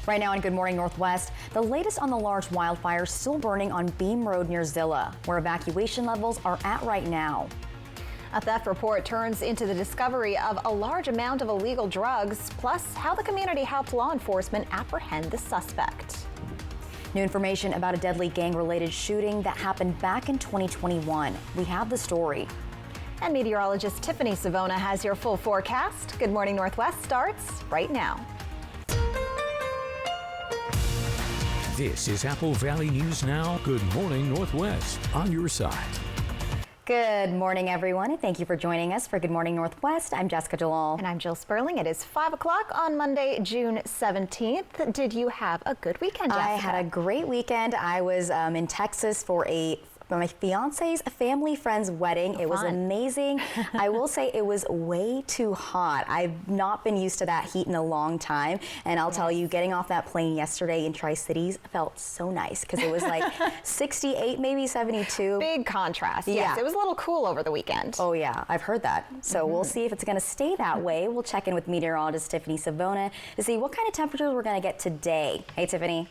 Right now on Good Morning Northwest, the latest on the large wildfire still burning on Beam Road near Zillah, where evacuation levels are at right now. A theft report turns into the discovery of a large amount of illegal drugs, plus how the community helped law enforcement apprehend the suspect. New information about a deadly gang-related shooting that happened back in 2021. We have the story. And meteorologist Tiffany Savona has your full forecast. Good Morning Northwest starts right now. This is Apple Valley News Now. Good Morning Northwest on your side. Good morning, everyone, and thank you for joining us for Good Morning Northwest. I'm Jessica Jalal. And I'm Jill Sperling. It is 5 o'clock on Monday, June 17th. Did you have a good weekend, Jessica? I had a great weekend. I was in Texas for my fiance's family friend's wedding. It was amazing. I will say it was way too hot. I've not been used to that heat in a long time. And I'll tell you, getting off that plane yesterday in Tri-Cities felt so nice because it was like 68, maybe 72. Big contrast. Yes, Yeah. it was a little cool over the weekend. Oh yeah, I've heard that. So we'll see if it's going to stay that way. We'll check in with meteorologist Tiffany Savona to see what kind of temperatures we're going to get today. Hey, Tiffany.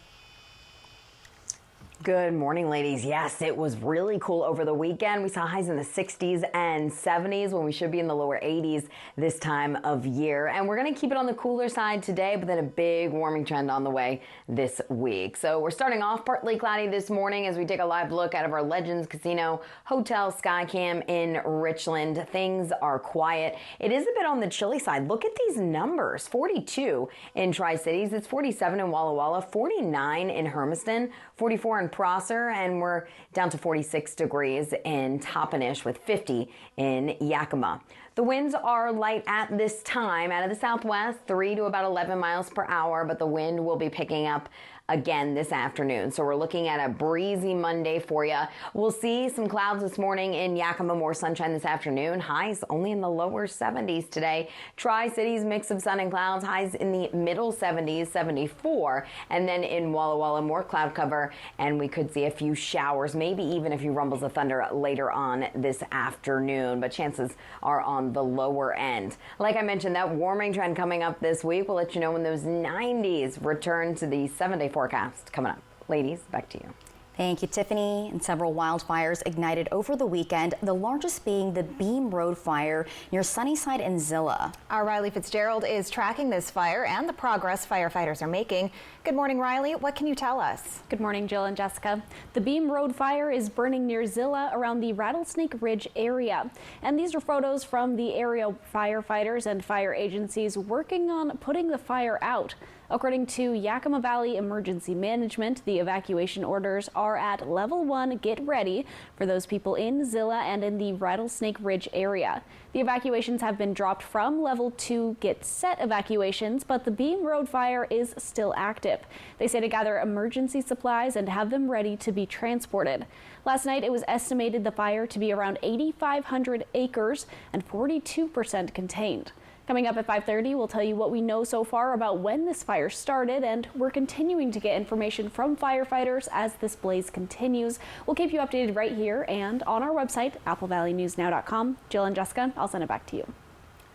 Good morning, ladies. Yes, it was really cool over the weekend. We saw highs in the 60s and 70s when we should be in the lower 80s this time of year. And we're going to keep it on the cooler side today, but then a big warming trend on the way this week. So we're starting off partly cloudy this morning as we take a live look out of our Legends Casino Hotel Skycam in Richland. Things are quiet. It is a bit on the chilly side. Look at these numbers. 42 in Tri-Cities. It's 47 in Walla Walla, 49 in Hermiston, 44 in Prosser, and we're down to 46 degrees in Toppenish with 50 in Yakima. The winds are light at this time out of the southwest, 3 to about 11 miles per hour, but the wind will be picking up again this afternoon. So we're looking at a breezy Monday for you. We'll see some clouds this morning in Yakima, more sunshine this afternoon. Highs only in the lower 70s today. Tri-Cities mix of sun and clouds, highs in the middle 70s, 74. And then in Walla Walla, more cloud cover, and we could see a few showers, maybe even a few rumbles of thunder later on this afternoon, but chances are on the lower end. Like I mentioned, that warming trend coming up this week. We'll let you know when those 90s return to the 7-day forecast coming up. Ladies, back to you. Thank you, Tiffany. And several wildfires ignited over the weekend, the largest being the Beam Road fire near Sunnyside and Zillah. Our Riley Fitzgerald is tracking this fire and the progress firefighters are making. Good morning, Riley. What can you tell us? Good morning, Jill and Jessica. The Beam Road fire is burning near Zillah around the Rattlesnake Ridge area. And these are photos from the area firefighters and fire agencies working on putting the fire out. According to Yakima Valley Emergency Management, the evacuation orders are at level 1, get ready, for those people in Zillah and in the Rattlesnake Ridge area. The evacuations have been dropped from level 2, get set evacuations, but the Beam Road fire is still active. They say to gather emergency supplies and have them ready to be transported. Last night, it was estimated the fire to be around 8,500 acres and 42% contained. Coming up at 5:30, we'll tell you what we know so far about when this fire started, and we're continuing to get information from firefighters as this blaze continues. We'll keep you updated right here and on our website, applevalleynewsnow.com. Jill and Jessica, I'll send it back to you.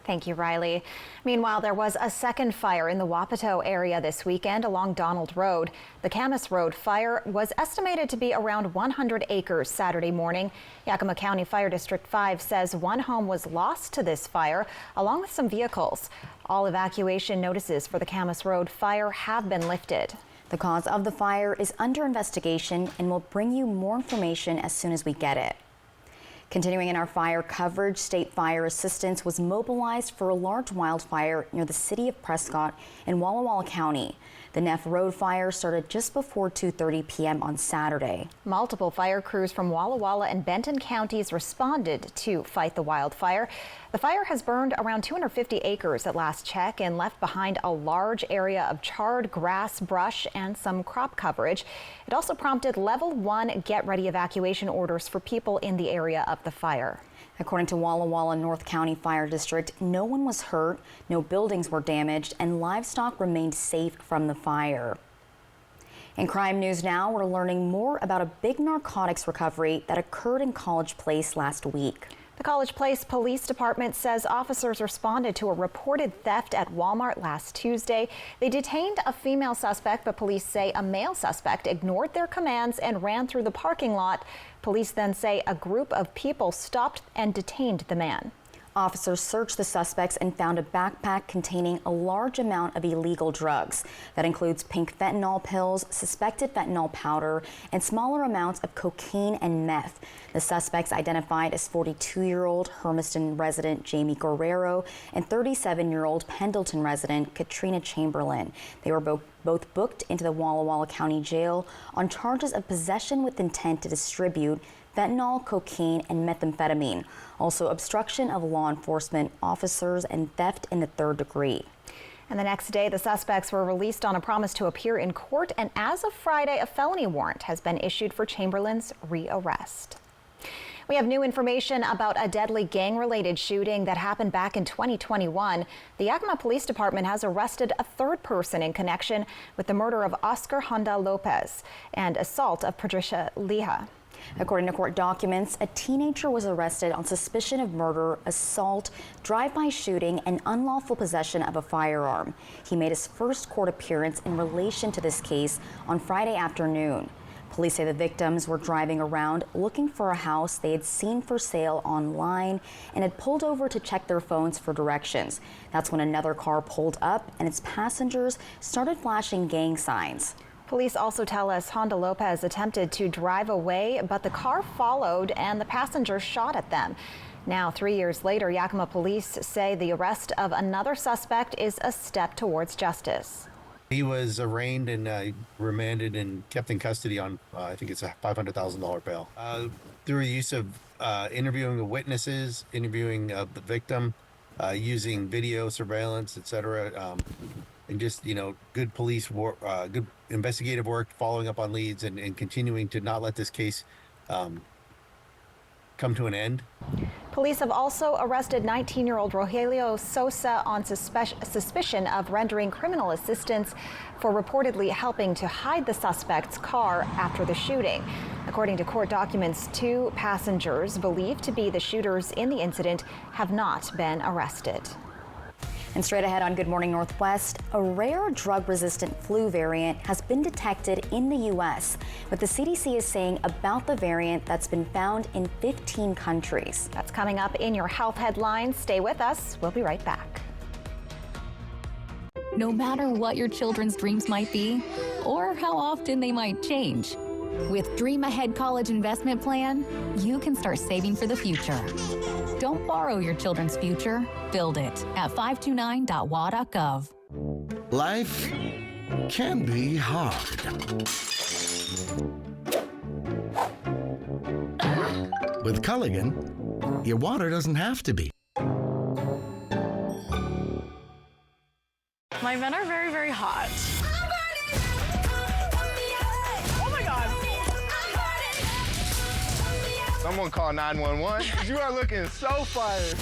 Thank you, Riley. Meanwhile, there was a second fire in the Wapato area this weekend along Donald Road. The Camas Road fire was estimated to be around 100 acres Saturday morning. Yakima County Fire District 5 says one home was lost to this fire, along with some vehicles. All evacuation notices for the Camas Road fire have been lifted. The cause of the fire is under investigation, and we'll bring you more information as soon as we get it. Continuing in our fire coverage, state fire assistance was mobilized for a large wildfire near the city of Prescott in Walla Walla County. The Neff Road fire started just before 2:30 p.m. on Saturday. Multiple fire crews from Walla Walla and Benton counties responded to fight the wildfire. The fire has burned around 250 acres at last check and left behind a large area of charred grass, brush, and some crop coverage. It also prompted level 1 get-ready evacuation orders for people in the area of the fire. According to Walla Walla North County Fire District, no one was hurt, no buildings were damaged, and livestock remained safe from the fire. In crime news now, we're learning more about a big narcotics recovery that occurred in College Place last week. The College Place Police Department says officers responded to a reported theft at Walmart last Tuesday. They detained a female suspect, but police say a male suspect ignored their commands and ran through the parking lot. Police then say a group of people stopped and detained the man. Officers searched the suspects and found a backpack containing a large amount of illegal drugs. That includes pink fentanyl pills, suspected fentanyl powder, and smaller amounts of cocaine and meth. The suspects identified as 42-year-old Hermiston resident Jamie Guerrero and 37-year-old Pendleton resident Katrina Chamberlain. They were both booked into the Walla Walla County Jail on charges of possession with intent to distribute fentanyl, cocaine, and methamphetamine. Also obstruction of law enforcement officers and theft in the third degree. And the next day, the suspects were released on a promise to appear in court. And as of Friday, a felony warrant has been issued for Chamberlain's rearrest. We have new information about a deadly gang-related shooting that happened back in 2021. The Yakima Police Department has arrested a third person in connection with the murder of Oscar Honda Lopez and assault of Patricia Leha. According to court documents, a teenager was arrested on suspicion of murder, assault, drive-by shooting, and unlawful possession of a firearm. He made his first court appearance in relation to this case on Friday afternoon. Police say the victims were driving around looking for a house they had seen for sale online and had pulled over to check their phones for directions. That's when another car pulled up and its passengers started flashing gang signs. Police also tell us Honda Lopez attempted to drive away, but the car followed and the passengers shot at them. Now, 3 years later, Yakima police say the arrest of another suspect is a step towards justice. He was arraigned and remanded and kept in custody on, I think it's a $500,000 bail. Through the use of interviewing the witnesses, interviewing the victim, using video surveillance, etc., and just, good police work, good investigative work, following up on leads and continuing to not let this case come to an end. Police have also arrested 19-year-old Rogelio Sosa on suspicion of rendering criminal assistance for reportedly helping to hide the suspect's car after the shooting. According to court documents, 2 passengers believed to be the shooters in the incident have not been arrested. And straight ahead on Good Morning Northwest, a rare drug-resistant flu variant has been detected in the U.S. What the CDC is saying about the variant that's been found in 15 countries. That's coming up in your health headlines. Stay with us. We'll be right back. No matter what your children's dreams might be or how often they might change, with Dream Ahead College Investment Plan, you can start saving for the future. Don't borrow your children's future. Build it at 529.wa.gov. Life can be hard. With Culligan, your water doesn't have to be. My men are very, very hot. Oh my God. Someone call 911. You are looking so fire.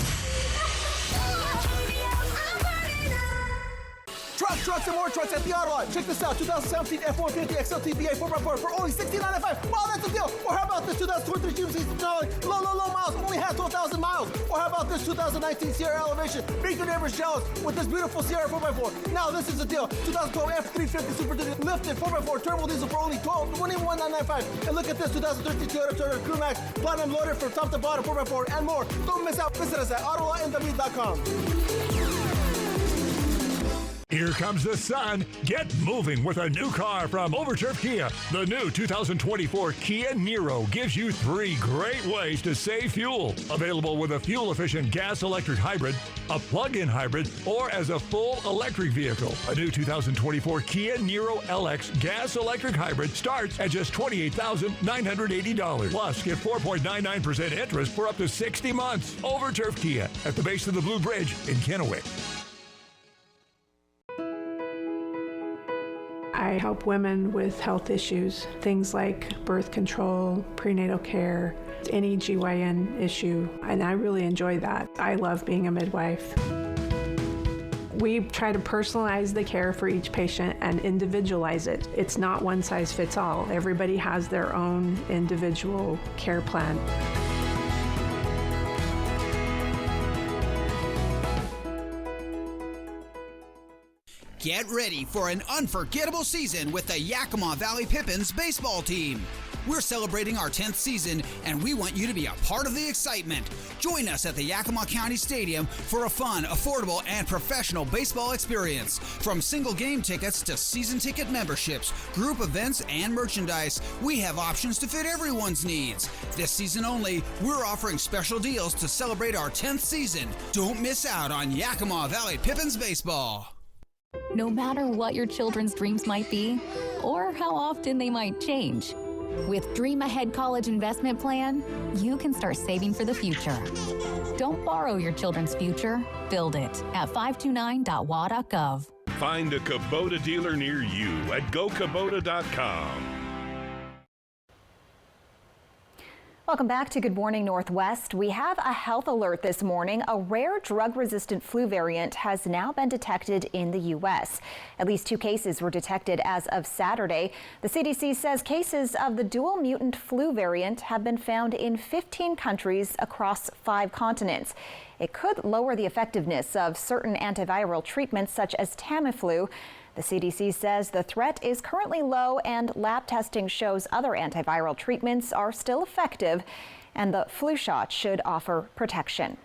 Trucks, and more trucks at the auto lot. Check this out, 2017 F-150 XLT VA 4x4 for only $16.95. Wow, that's a deal. Or how about this 2023 Jeep Denali, low miles, only has 12,000 miles. Or how about this 2019 Sierra Elevation? Make your neighbors jealous with this beautiful Sierra 4x4. Now this is a deal. 2012 F-350 Super Duty lifted 4x4 turbo diesel for only $21,995. And look at this 2013 Toyota Turner Crew Max Platinum loaded from top to bottom 4x4 and more. Don't miss out. Visit us at AutoLotNW.com. Here comes the sun. Get moving with a new car from Overturf Kia. The new 2024 Kia Niro gives you 3 great ways to save fuel. Available with a fuel-efficient gas-electric hybrid, a plug-in hybrid, or as a full electric vehicle. A new 2024 Kia Niro LX gas-electric hybrid starts at just $28,980. Plus, get 4.99% interest for up to 60 months. Overturf Kia at the base of the Blue Bridge in Kennewick. I help women with health issues, things like birth control, prenatal care, any GYN issue, and I really enjoy that. I love being a midwife. We try to personalize the care for each patient and individualize it. It's not one size fits all. Everybody has their own individual care plan. Get ready for an unforgettable season with the Yakima Valley Pippins baseball team. We're celebrating our 10th season, and we want you to be a part of the excitement. Join us at the Yakima County Stadium for a fun, affordable, and professional baseball experience. From single game tickets to season ticket memberships, group events, and merchandise, we have options to fit everyone's needs. This season only, we're offering special deals to celebrate our 10th season. Don't miss out on Yakima Valley Pippins baseball. No matter what your children's dreams might be, or how often they might change, with Dream Ahead College Investment Plan, you can start saving for the future. Don't borrow your children's future. Build it at 529.wa.gov. Find a Kubota dealer near you at gokubota.com. Welcome back to Good Morning Northwest. We have a health alert this morning. A rare drug-resistant flu variant has now been detected in the U.S. At least 2 cases were detected as of Saturday. The CDC says cases of the dual mutant flu variant have been found in 15 countries across 5 continents. It could lower the effectiveness of certain antiviral treatments such as Tamiflu. The CDC says the threat is currently low and lab testing shows other antiviral treatments are still effective and the flu shot should offer protection.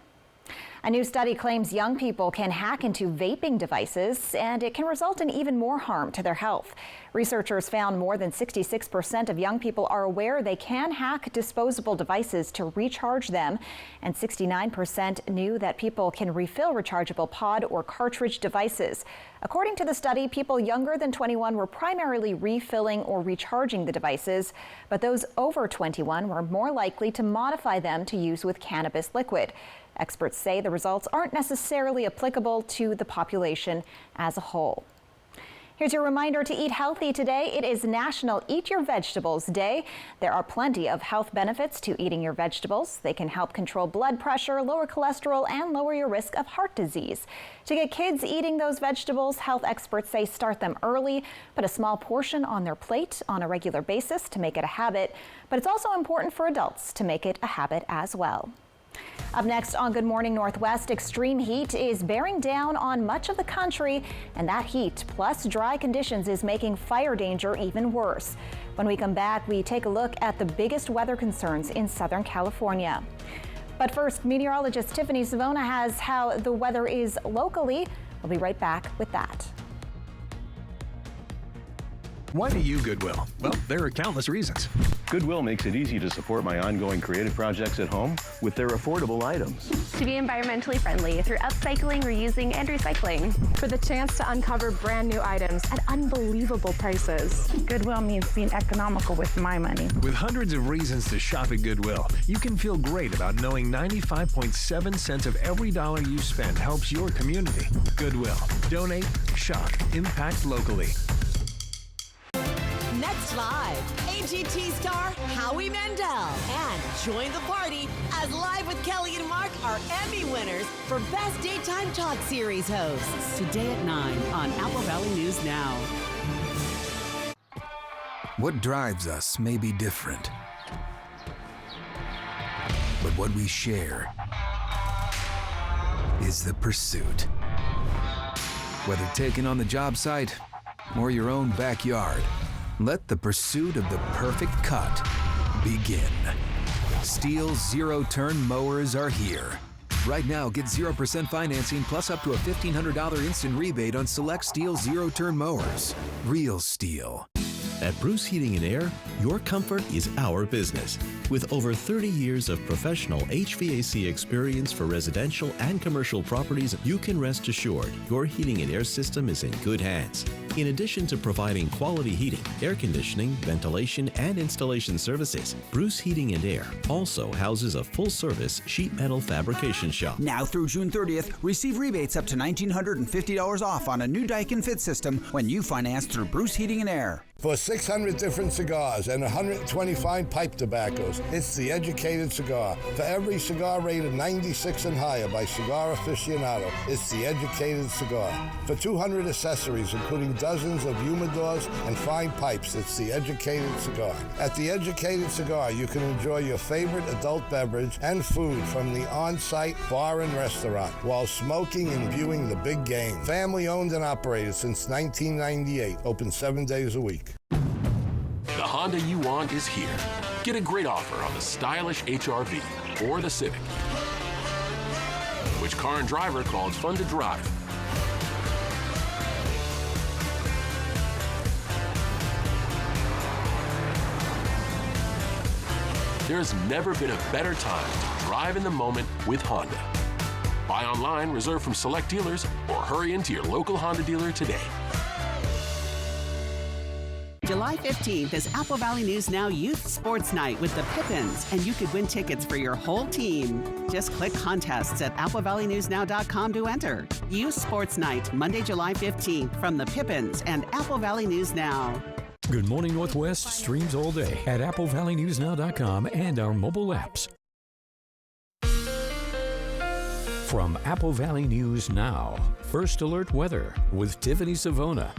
A new study claims young people can hack into vaping devices and it can result in even more harm to their health. Researchers found more than 66% of young people are aware they can hack disposable devices to recharge them, and 69% knew that people can refill rechargeable pod or cartridge devices. According to the study, people younger than 21 were primarily refilling or recharging the devices, but those over 21 were more likely to modify them to use with cannabis liquid. Experts say the results aren't necessarily applicable to the population as a whole. Here's your reminder to eat healthy today. It is National Eat Your Vegetables Day. There are plenty of health benefits to eating your vegetables. They can help control blood pressure, lower cholesterol, and lower your risk of heart disease. To get kids eating those vegetables, health experts say start them early, put a small portion on their plate on a regular basis to make it a habit. But it's also important for adults to make it a habit as well. Up next on Good Morning Northwest, extreme heat is bearing down on much of the country, and that heat plus dry conditions is making fire danger even worse. When we come back, we take a look at the biggest weather concerns in Southern California. But first, meteorologist Tiffany Savona has how the weather is locally. We'll be right back with that. Why do you Goodwill? Well, there are countless reasons. Goodwill makes it easy to support my ongoing creative projects at home with their affordable items. To be environmentally friendly through upcycling, reusing, and recycling. For the chance to uncover brand new items at unbelievable prices. Goodwill means being economical with my money. With hundreds of reasons to shop at Goodwill, you can feel great about knowing 95.7 cents of every dollar you spend helps your community. Goodwill. Donate, shop, impact locally. Next live, AGT star Howie Mandel. And join the party as Live with Kelly and Mark are Emmy winners for Best Daytime Talk Series hosts. Today at 9 on Apple Valley News Now. What drives us may be different, but what we share is the pursuit. Whether taken on the job site or your own backyard, let the pursuit of the perfect cut begin. Steel zero-turn mowers are here. Right now, get 0% financing plus up to a $1,500 instant rebate on select Steel zero-turn mowers. Real Steel. At Bruce Heating and Air, your comfort is our business. With over 30 years of professional HVAC experience for residential and commercial properties, you can rest assured your heating and air system is in good hands. In addition to providing quality heating, air conditioning, ventilation, and installation services, Bruce Heating and Air also houses a full-service sheet metal fabrication shop. Now through June 30th, receive rebates up to $1,950 off on a new Daikin Fit system when you finance through Bruce Heating and Air. For 600 different cigars and 120 fine pipe tobaccos, cigars. It's the Educated Cigar. For every cigar rated 96 and higher by Cigar Aficionado, it's the Educated Cigar. For 200 accessories, including dozens of humidors and fine pipes, it's the Educated Cigar. At the Educated Cigar, you can enjoy your favorite adult beverage and food from the on-site bar and restaurant while smoking and viewing the big game. Family owned and operated since 1998, open 7 days a week. The Honda you want is here. Get a great offer on the stylish HR-V or the Civic. Which car and driver called fun to drive? There's never been a better time to drive in the moment with Honda. Buy online, reserve from select dealers, or hurry into your local Honda dealer today. July 15th is Apple Valley News Now Youth Sports Night with the Pippins, and you could win tickets for your whole team. Just click contests at applevalleynewsnow.com to enter. Youth Sports Night, Monday, July 15th, from the Pippins and Apple Valley News Now. Good Morning Northwest streams all day at applevalleynewsnow.com and our mobile apps. From Apple Valley News Now, First Alert Weather with Tiffany Savona.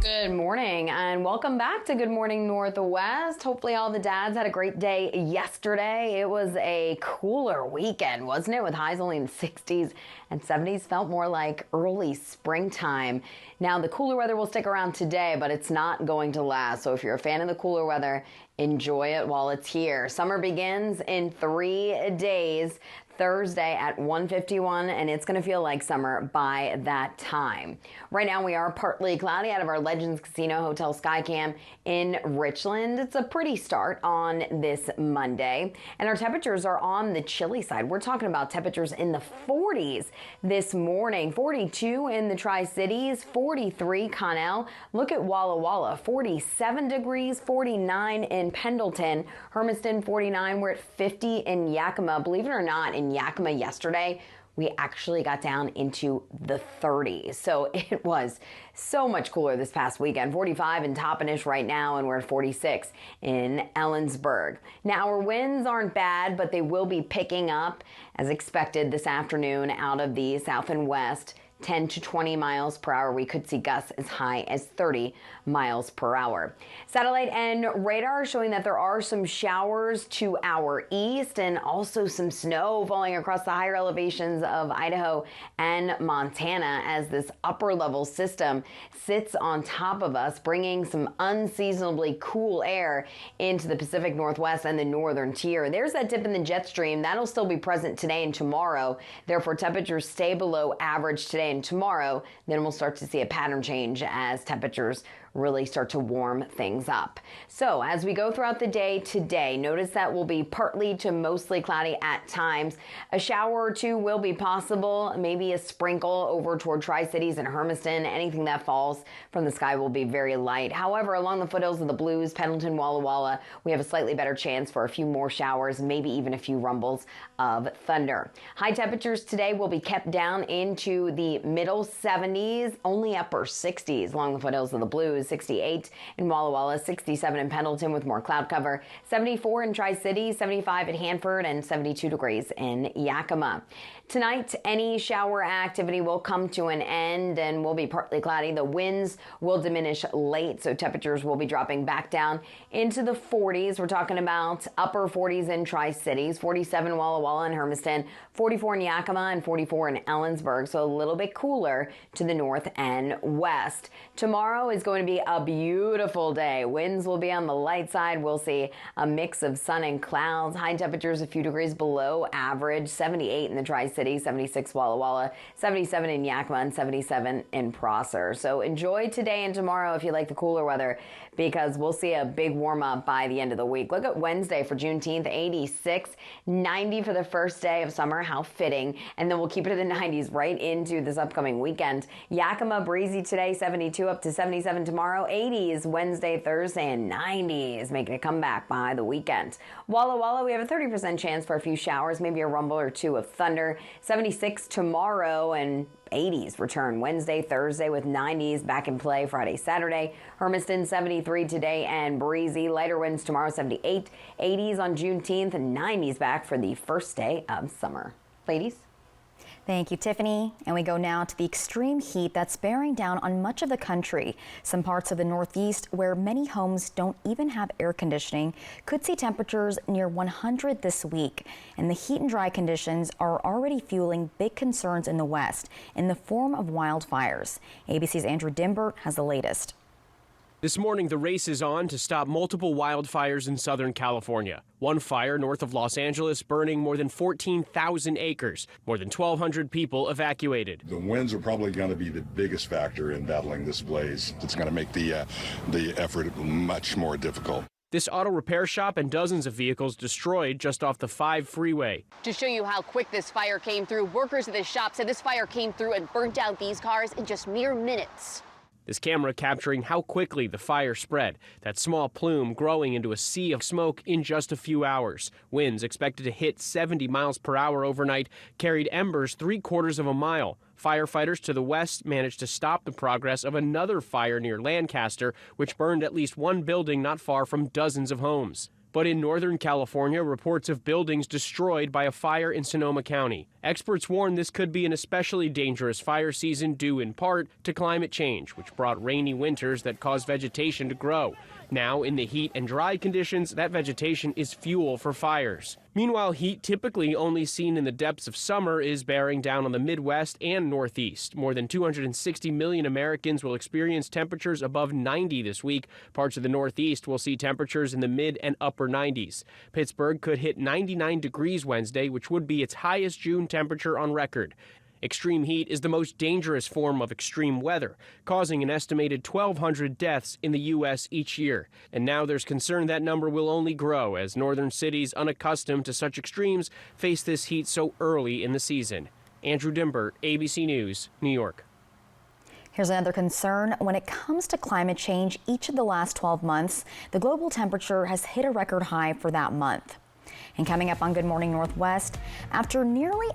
Good morning and welcome back to Good Morning Northwest. Hopefully all the dads had a great day yesterday. It was a cooler weekend, wasn't it? With highs only in the 60s and 70s. Felt more like early springtime. Now the cooler weather will stick around today, but it's not going to last. So if you're a fan of the cooler weather, enjoy it while it's here. Summer begins in 3 days. Thursday at 1:51, and it's going to feel like summer by that time. Right now we are partly cloudy out of our Legends Casino Hotel Skycam in Richland. It's a pretty start on this Monday, and our temperatures are on the chilly side. We're talking about temperatures in the 40s this morning. 42 in the Tri-Cities, 43 Connell. Look at Walla Walla, 47 degrees, 49 in Pendleton, Hermiston 49. We're at 50 in Yakima. Believe it or not, in Yakima yesterday, we actually got down into the 30s. So it was so much cooler this past weekend. 45 in Toppenish right now, and we're at 46 in Ellensburg. Now, our winds aren't bad, but they will be picking up as expected this afternoon out of the south and west. 10 to 20 miles per hour. We could see gusts as high as 30 miles per hour. Satellite and radar showing that there are some showers to our east and also some snow falling across the higher elevations of Idaho and Montana as this upper level system sits on top of us, bringing some unseasonably cool air into the Pacific Northwest and the northern tier. There's that dip in the jet stream. That'll still be present today and tomorrow. Therefore, temperatures stay below average today and tomorrow. Then we'll start to see a pattern change as temperatures really start to warm things up. So as we go throughout the day today, notice that will be partly to mostly cloudy at times. A shower or two will be possible, maybe a sprinkle over toward Tri-Cities and Hermiston. Anything that falls from the sky will be very light. However, along the foothills of the Blues, Pendleton, Walla Walla, we have a slightly better chance for a few more showers, maybe even a few rumbles of thunder. High temperatures today will be kept down into the middle 70s, only upper 60s along the foothills of the Blues. 68 in Walla Walla, 67 in Pendleton with more cloud cover, 74 in Tri-Cities, 75 at Hanford, and 72 degrees in Yakima. Tonight, any shower activity will come to an end and will be partly cloudy. The winds will diminish late, so temperatures will be dropping back down into the 40s. We're talking about upper 40s in Tri-Cities, 47 Walla Walla and Hermiston, 44 in Yakima, and 44 in Ellensburg, so a little bit cooler to the north and west. Tomorrow is going to be a beautiful day. Winds will be on the light side. We'll see a mix of sun and clouds. High temperatures a few degrees below average, 78 in the Tri-Cities, 76 Walla Walla, 77 in Yakima, and 77 in Prosser. So enjoy today and tomorrow if you like the cooler weather, because we'll see a big warm up by the end of the week. Look at Wednesday for Juneteenth, 86, 90 for the first day of summer. How fitting. And then we'll keep it in the 90s right into the this upcoming weekend. Yakima breezy today, 72 up to 77 tomorrow, 80s Wednesday, Thursday, and 90s making a comeback by the weekend. Walla Walla, we have a 30% chance for a few showers, maybe a rumble or two of thunder. 76 tomorrow and 80s return Wednesday, Thursday with 90s back in play Friday, Saturday. Hermiston 73 today and breezy. Lighter winds tomorrow, 78. 80s on Juneteenth and 90s back for the first day of summer. Ladies? Thank you, Tiffany. And we go now to the extreme heat that's bearing down on much of the country. Some parts of the Northeast, where many homes don't even have air conditioning, could see temperatures near 100 this week. And the heat and dry conditions are already fueling big concerns in the West in the form of wildfires. ABC's Andrew Dimbert has the latest. This morning, the race is on to stop multiple wildfires in Southern California. One fire north of Los Angeles burning more than 14,000 acres. More than 1,200 people evacuated. The winds are probably going to be the biggest factor in battling this blaze. It's going to make the effort much more difficult. This auto repair shop and dozens of vehicles destroyed just off the 5 freeway. To show you how quick this fire came through, workers at this shop said this fire came through and burnt out these cars in just mere minutes. This camera capturing how quickly the fire spread. That small plume growing into a sea of smoke in just a few hours. Winds expected to hit 70 miles per hour overnight carried embers 3/4 of a mile. Firefighters to the west managed to stop the progress of another fire near Lancaster, which burned at least one building not far from dozens of homes. But in Northern California, reports of buildings destroyed by a fire in Sonoma County. Experts warn this could be an especially dangerous fire season due in part to climate change, which brought rainy winters that caused vegetation to grow. Now, in the heat and dry conditions, that vegetation is fuel for fires. Meanwhile, heat typically only seen in the depths of summer is bearing down on the Midwest and Northeast. More than 260 million Americans will experience temperatures above 90 this week. Parts of the Northeast will see temperatures in the mid and upper 90s. Pittsburgh could hit 99 degrees Wednesday, which would be its highest June temperature on record. Extreme heat is the most dangerous form of extreme weather, causing an estimated 1,200 deaths in the U.S. each year. And now there's concern that number will only grow as northern cities unaccustomed to such extremes face this heat so early in the season. Andrew Dimbert, ABC News, New York. Here's another concern. When it comes to climate change, each of the last 12 months, the global temperature has hit a record high for that month. And coming up on Good Morning Northwest, after nearly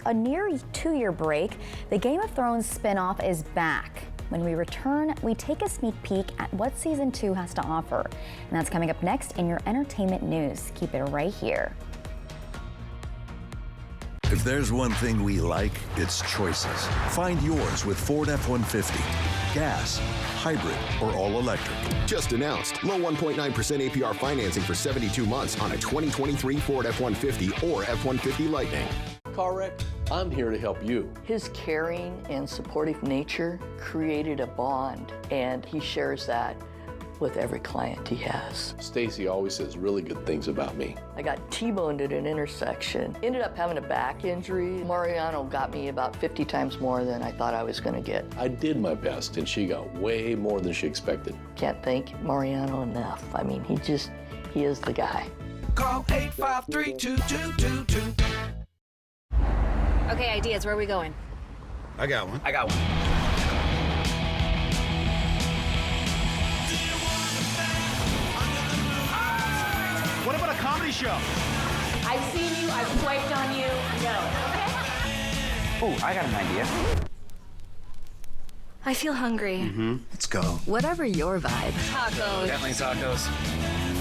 a near 2-year break, the Game of Thrones spinoff is back. When we return, we take a sneak peek at what Season 2 has to offer. And that's coming up next in your entertainment news. Keep it right here. If there's one thing we like, it's choices. Find yours with Ford F-150. Gas, hybrid, or all electric. Just announced low 1.9% APR financing for 72 months on a 2023 Ford F-150 or F-150 Lightning. Car wreck? I'm here to help you. His caring and supportive nature created a bond, and he shares that with every client he has. Stacy always says really good things about me. I got T-boned at an intersection. Ended up having a back injury. Mariano got me about 50 times more than I thought I was gonna get. I did my best, and she got way more than she expected. Can't thank Mariano enough. I mean, he is the guy. Call 853-2222. Okay, ideas, where are we going? I got one. What about a comedy show? I've seen you, I've swiped on you. No. Oh, I got an idea. I feel hungry. Let's go. Whatever your vibe. Tacos. Definitely tacos.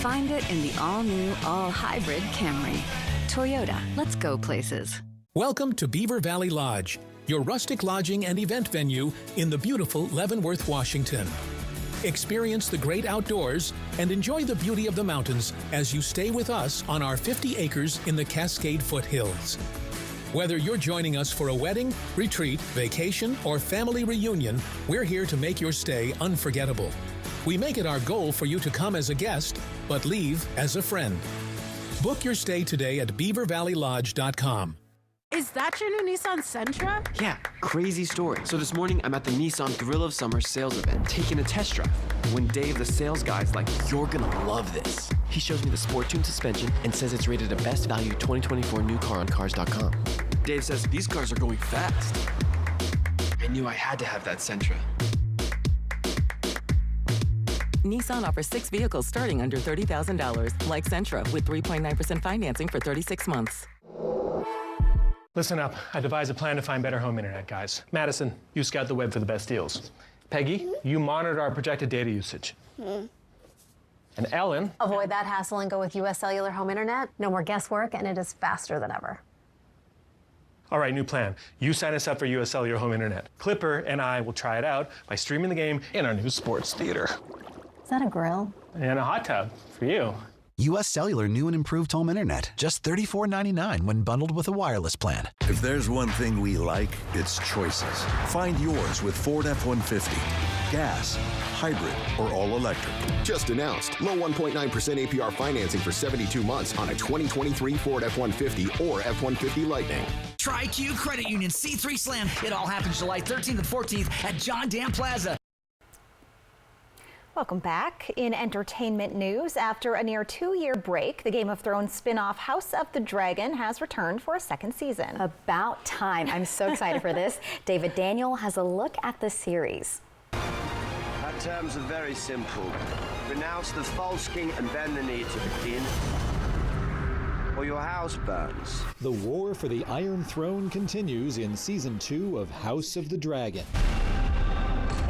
Find it in the all-new, all-hybrid Camry. Toyota, let's go places. Welcome to Beaver Valley Lodge, your rustic lodging and event venue in the beautiful Leavenworth, Washington. Experience the great outdoors and enjoy the beauty of the mountains as you stay with us on our 50 acres in the Cascade Foothills. Whether you're joining us for a wedding, retreat, vacation, or family reunion, we're here to make your stay unforgettable. We make it our goal for you to come as a guest, but leave as a friend. Book your stay today at beavervalleylodge.com. Is that your new Nissan Sentra? Yeah, crazy story. So this morning, I'm at the Nissan Thrill of Summer sales event, taking a test drive. When Dave, the sales guy's like, "You're gonna love this." He shows me the Sport Tune suspension and says it's rated a best value 2024 new car on cars.com. Dave says, "These cars are going fast." I knew I had to have that Sentra. Nissan offers 6 vehicles starting under $30,000, like Sentra, with 3.9% financing for 36 months. Listen up. I devised a plan to find better home internet, guys. Madison, you scout the web for the best deals. Peggy, you monitor our projected data usage. And Ellen... Avoid that hassle and go with U.S. Cellular Home Internet. No more guesswork, and it is faster than ever. All right, new plan. You sign us up for U.S. Cellular Home Internet. Clipper and I will try it out by streaming the game in our new sports theater. Is that a grill? And a hot tub for you. U.S. Cellular new and improved home internet. Just $34.99 when bundled with a wireless plan. If there's one thing we like, it's choices. Find yours with Ford F-150. Gas, hybrid, or all electric. Just announced. Low 1.9% APR financing for 72 months on a 2023 Ford F-150 or F-150 Lightning. Tri-Q Credit Union C3 Slam. It all happens July 13th and 14th at John Dam Plaza. Welcome back. In entertainment news, after a near 2-year break, the Game of Thrones spin-off House of the Dragon has returned for a second season. About time. I'm so excited for this. David Daniel has a look at the series. Our terms are very simple. Renounce the false king and bend the knee to the king, or your house burns. The war for the Iron Throne continues in Season 2 of House of the Dragon.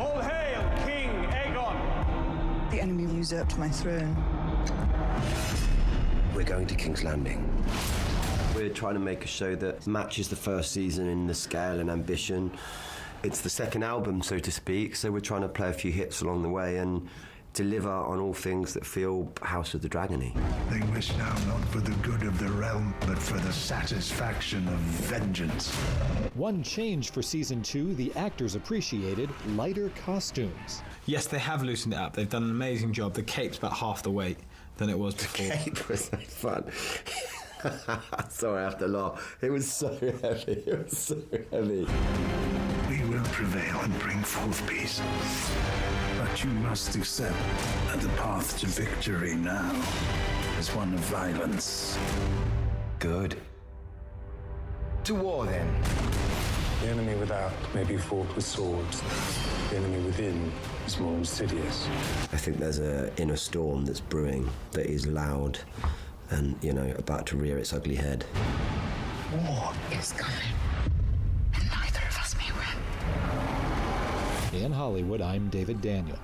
All hail King Aegon! The enemy usurped my throne. We're going to King's Landing. We're trying to make a show that matches the first season in the scale and ambition. It's the second album, so to speak, so we're trying to play a few hits along the way and deliver on all things that feel House of the Dragon-y. They wish now not for the good of the realm, but for the satisfaction of vengeance. One change for Season 2, the actors appreciated lighter costumes. Yes, they have loosened it up. They've done an amazing job. The cape's about half the weight than it was before. The cape was so fun. Sorry, I have to laugh. It was so heavy. It was so heavy. We will prevail and bring forth peace. But you must accept that the path to victory now is one of violence. Good. To war, then. The enemy without may be fought with swords. The enemy within is more insidious. I think there's an inner storm that's brewing that is loud and, about to rear its ugly head. War is coming, and neither of us may win. In Hollywood, I'm David Daniel.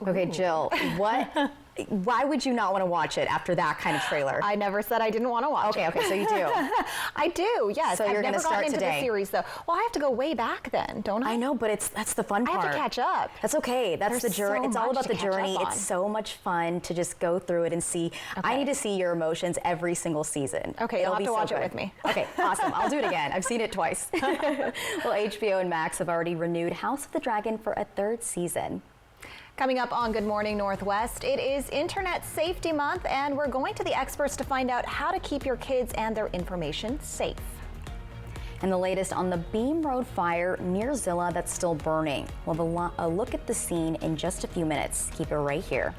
Okay, Jill, why would you not want to watch it after that kind of trailer? I never said I didn't want to watch it. Okay, so you do. I do, yes. So you're going to start into today. The series, though. Well, I have to go way back then, don't I? I know, but that's the fun part. I have to catch up. That's okay. That's the journey. It's all about the journey. It's so much fun to just go through it and see. Okay. I need to see your emotions every single season. Okay, you'll have to watch it with me. Okay, awesome. I'll do it again. I've seen it twice. Well, HBO and Max have already renewed House of the Dragon for a 3rd season. Coming up on Good Morning Northwest, it is Internet Safety Month, and we're going to the experts to find out how to keep your kids and their information safe. And the latest on the Beam Road fire near Zillah that's still burning. We'll have a look at the scene in just a few minutes. Keep it right here.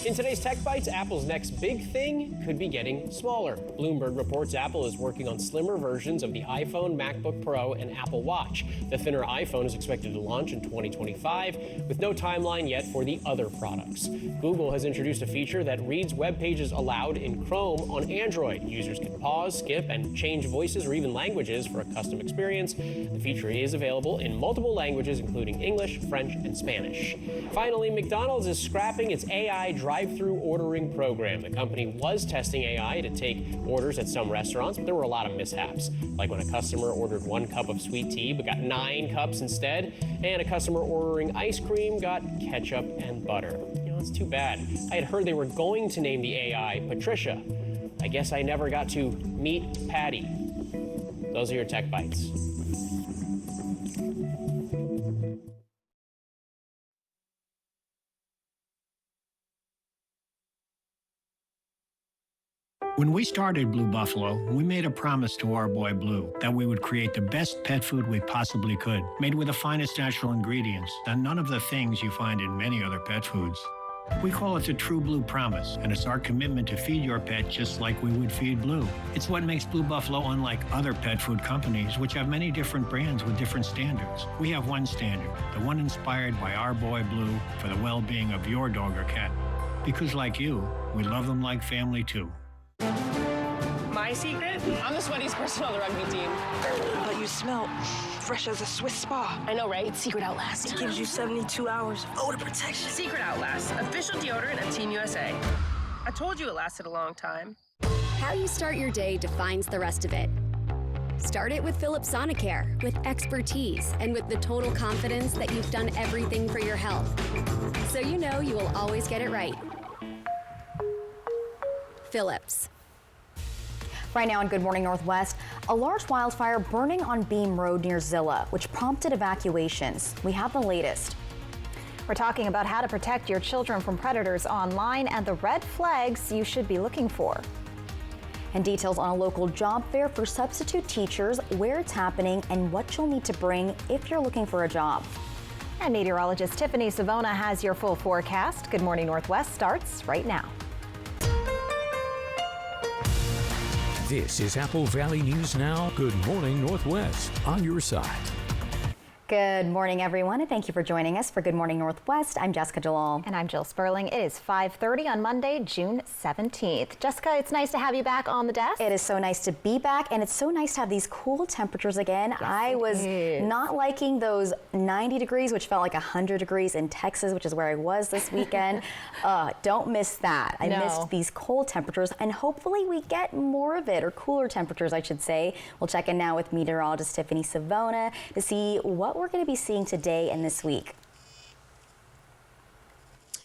In today's Tech Bites, Apple's next big thing could be getting smaller. Bloomberg reports Apple is working on slimmer versions of the iPhone, MacBook Pro, and Apple Watch. The thinner iPhone is expected to launch in 2025, with no timeline yet for the other products. Google has introduced a feature that reads web pages aloud in Chrome on Android. Users can pause, skip, and change voices or even languages for a custom experience. The feature is available in multiple languages, including English, French, and Spanish. Finally, McDonald's is scrapping its AI drive-through ordering program. The company was testing AI to take orders at some restaurants, but there were a lot of mishaps. Like when a customer ordered 1 cup of sweet tea but got 9 cups instead, and a customer ordering ice cream got ketchup and butter. It's too bad. I had heard they were going to name the AI Patricia. I guess I never got to meet Patty. Those are your Tech Bites. When we started Blue Buffalo, we made a promise to our boy Blue that we would create the best pet food we possibly could, made with the finest natural ingredients and none of the things you find in many other pet foods. We call it the True Blue Promise, and it's our commitment to feed your pet just like we would feed Blue. It's what makes Blue Buffalo unlike other pet food companies, which have many different brands with different standards. We have one standard, the one inspired by our boy Blue for the well-being of your dog or cat. Because like you, we love them like family too. My secret? I'm the sweatiest person on the rugby team. But you smell fresh as a Swiss spa. I know, right? Secret Outlast. It gives you 72 hours of odor protection. Secret Outlast, official deodorant of Team USA. I told you it lasted a long time. How you start your day defines the rest of it. Start it with Philips Sonicare, with expertise and with the total confidence that you've done everything for your health. So you know you will always get it right. Philips. Right now on Good Morning Northwest, a large wildfire burning on Beam Road near Zillah, which prompted evacuations. We have the latest. We're talking about how to protect your children from predators online and the red flags you should be looking for. And details on a local job fair for substitute teachers, where it's happening, and what you'll need to bring if you're looking for a job. And meteorologist Tiffany Savona has your full forecast. Good Morning Northwest starts right now. This is Apple Valley News Now. Good Morning Northwest, on your side. Good morning, everyone, and thank you for joining us for Good Morning Northwest. I'm Jessica Jalal. And I'm Jill Sperling. It is 5:30 on Monday, June 17th. Jessica, it's nice to have you back on the desk. It is so nice to be back, and it's so nice to have these cool temperatures again. Yes, I was not liking those 90 degrees, which felt like 100 degrees in Texas, which is where I was this weekend. Don't miss that. I missed these cold temperatures, and hopefully we get more of it, or cooler temperatures, I should say. We'll check in now with meteorologist Tiffany Savona to see what we're going to be seeing today and this week.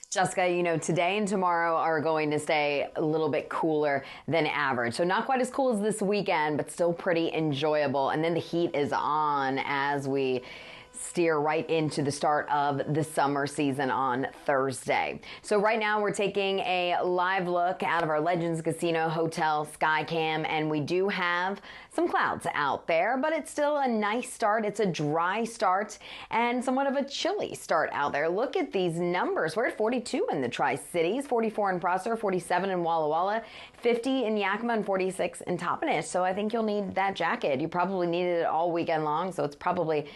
Jessica, you know, today and tomorrow are going to stay a little bit cooler than average. So not quite as cool as this weekend, but still pretty enjoyable. And then the heat is on as we steer right into the start of the summer season on Thursday. So right now we're taking a live look out of our Legends Casino Hotel Skycam, and we do have some clouds out there, but it's still a nice start. It's a dry start and somewhat of a chilly start out there. Look at these numbers. We're at 42 in the Tri-Cities, 44 in Prosser, 47 in Walla Walla, 50 in Yakima, and 46 in Toppenish. So I think you'll need that jacket. You probably needed it all weekend long, so it's probably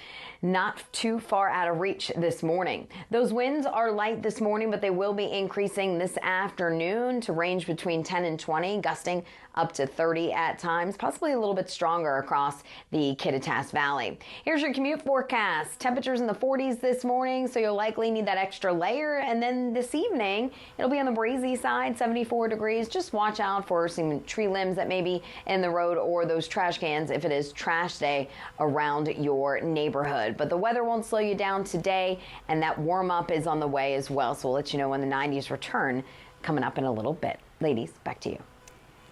not too far out of reach this morning. Those winds are light this morning, but they will be increasing this afternoon to range between 10 and 20, gusting up to 30 at times, possibly a little bit stronger across the Kittitas Valley. Here's your commute forecast. Temperatures in the 40s this morning, so you'll likely need that extra layer. And then this evening, it'll be on the breezy side, 74 degrees. Just watch out for some tree limbs that may be in the road or those trash cans if it is trash day around your neighborhood. But the weather won't slow you down today, and that warm up is on the way as well. So we'll let you know when the 90s return coming up in a little bit. Ladies, back to you.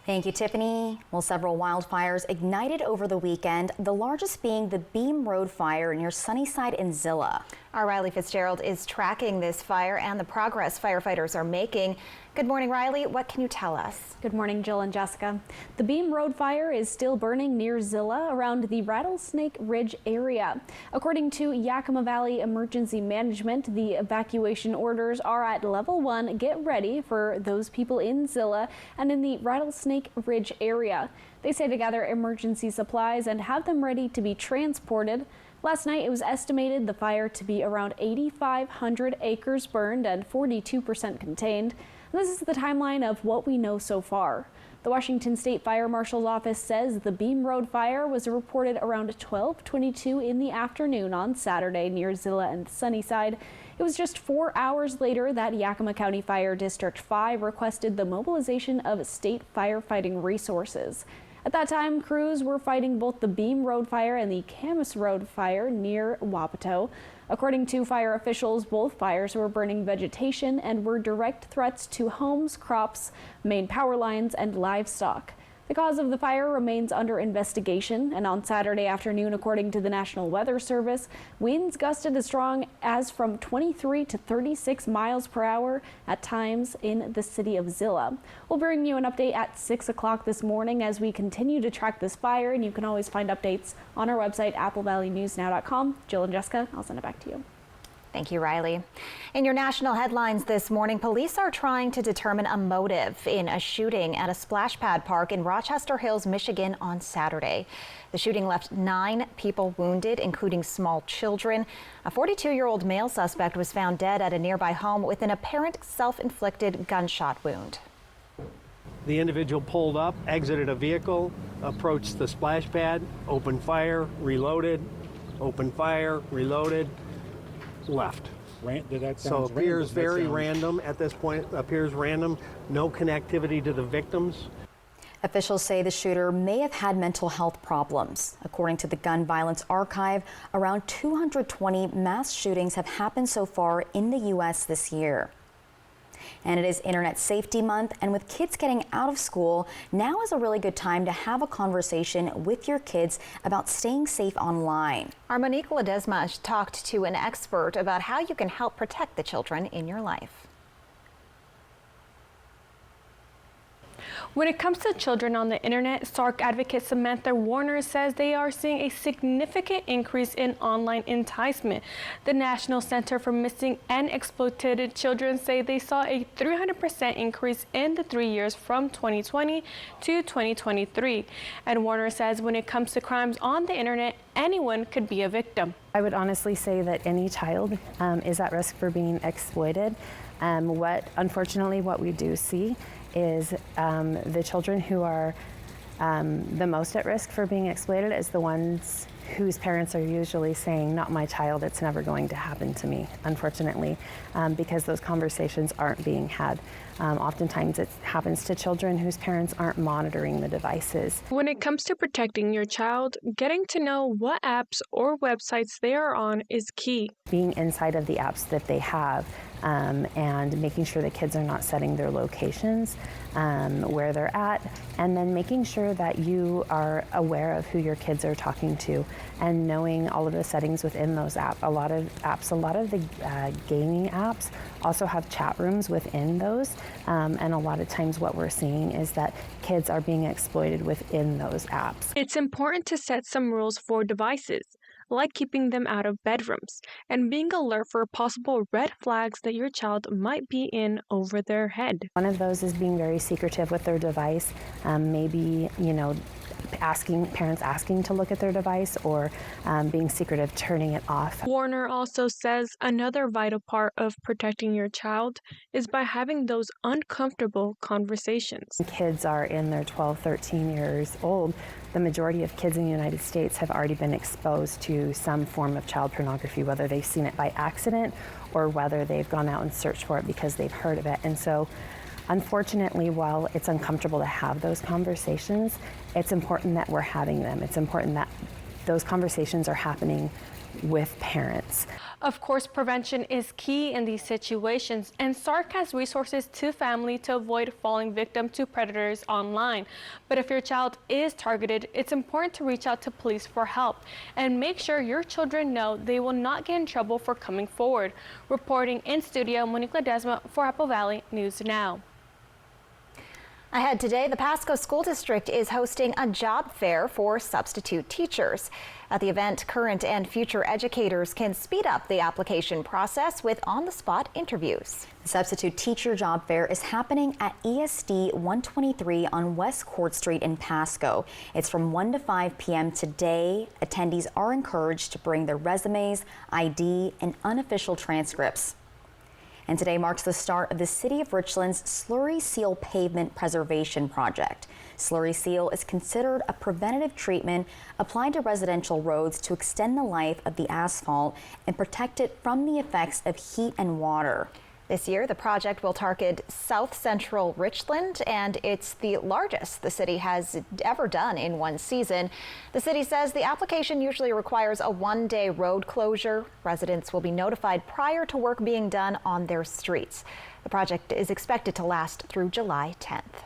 Thank you, Tiffany. Well, several wildfires ignited over the weekend, the largest being the Beam Road fire near Sunnyside in Zillah. Our Riley Fitzgerald is tracking this fire and the progress firefighters are making. Good morning, Riley. What can you tell us? Good morning, Jill and Jessica. The Beam Road fire is still burning near Zillah around the Rattlesnake Ridge area. According to Yakima Valley Emergency Management, the evacuation orders are at level 1. Get ready for those people in Zillah and in the Rattlesnake Ridge area. They say to gather emergency supplies and have them ready to be transported. Last night, it was estimated the fire to be around 8,500 acres burned and 42% contained. This is the timeline of what we know so far. The Washington State Fire Marshal's office says the Beam Road fire was reported around 12:22 in the afternoon on Saturday near Zillah and Sunnyside. It was just 4 hours later that Yakima County Fire District 5 requested the mobilization of state firefighting resources. At that time, crews were fighting both the Beam Road fire and the Camas Road fire near Wapato. According to fire officials, both fires were burning vegetation and were direct threats to homes, crops, main power lines, and livestock. The cause of the fire remains under investigation, and on Saturday afternoon, according to the National Weather Service, winds gusted as strong as from 23 to 36 miles per hour at times in the city of Zillah. We'll bring you an update at 6 o'clock this morning as we continue to track this fire, and you can always find updates on our website, applevalleyNewsNow.com. Jill and Jessica, I'll send it back to you. Thank you, Riley. In your national headlines this morning, police are trying to determine a motive in a shooting at a splash pad park in Rochester Hills, Michigan on Saturday. The shooting left 9 people wounded, including small children. A 42-year-old male suspect was found dead at a nearby home with an apparent self-inflicted gunshot wound. The individual pulled up, exited a vehicle, approached the splash pad, opened fire, reloaded, opened fire, reloaded, left. So appears very random at this point, appears random, no connectivity to the victims. Officials say the shooter may have had mental health problems. According to the Gun Violence Archive, around 220 mass shootings have happened so far in the U.S. this year. And it is Internet Safety Month, and with kids getting out of school, now is a really good time to have a conversation with your kids about staying safe online. Our Monique Ledesma talked to an expert about how you can help protect the children in your life. When it comes to children on the internet, SARC advocate Samantha Warner says they are seeing a significant increase in online enticement. The National Center for Missing and Exploited Children say they saw a 300% increase in the 3 years from 2020 to 2023. And Warner says when it comes to crimes on the internet, anyone could be a victim. I would honestly say that any child is at risk for being exploited. Unfortunately, what we do see is the children who are the most at risk for being exploited is the ones whose parents are usually saying, not my child, it's never going to happen to me, unfortunately, because those conversations aren't being had. Oftentimes it happens to children whose parents aren't monitoring the devices. When it comes to protecting your child, getting to know what apps or websites they are on is key. Being inside of the apps that they have and making sure the kids are not setting their locations, where they're at, and then making sure that you are aware of who your kids are talking to and knowing all of the settings within those apps. A lot of the gaming apps also have chat rooms within those, and a lot of times what we're seeing is that kids are being exploited within those apps. It's important to set some rules for devices, like keeping them out of bedrooms and being alert for possible red flags that your child might be in over their head. One of those is being very secretive with their device, maybe, parents asking to look at their device, or being secretive, turning it off. Warner also says another vital part of protecting your child is by having those uncomfortable conversations. Kids are in their 12, 13 years old. The majority of kids in the United States have already been exposed to some form of child pornography, whether they've seen it by accident or whether they've gone out and searched for it because they've heard of it. And so, unfortunately, while it's uncomfortable to have those conversations, it's important that we're having them. It's important that those conversations are happening with parents. Of course, prevention is key in these situations, and SARC has resources to family to avoid falling victim to predators online. But if your child is targeted, it's important to reach out to police for help and make sure your children know they will not get in trouble for coming forward. Reporting in studio, Monique Ledesma for Apple Valley News Now. Ahead today, the Pasco School District is hosting a job fair for substitute teachers. At the event, current and future educators can speed up the application process with on-the-spot interviews. The substitute teacher job fair is happening at ESD 123 on West Court Street in Pasco. It's from 1 to 5 p.m. today. Attendees are encouraged to bring their resumes, ID, and unofficial transcripts. And today marks the start of the City of Richland's Slurry Seal Pavement Preservation Project. Slurry seal is considered a preventative treatment applied to residential roads to extend the life of the asphalt and protect it from the effects of heat and water. This year, the project will target South Central Richland, and it's the largest the city has ever done in one season. The city says the application usually requires a one-day road closure. Residents will be notified prior to work being done on their streets. The project is expected to last through July 10th.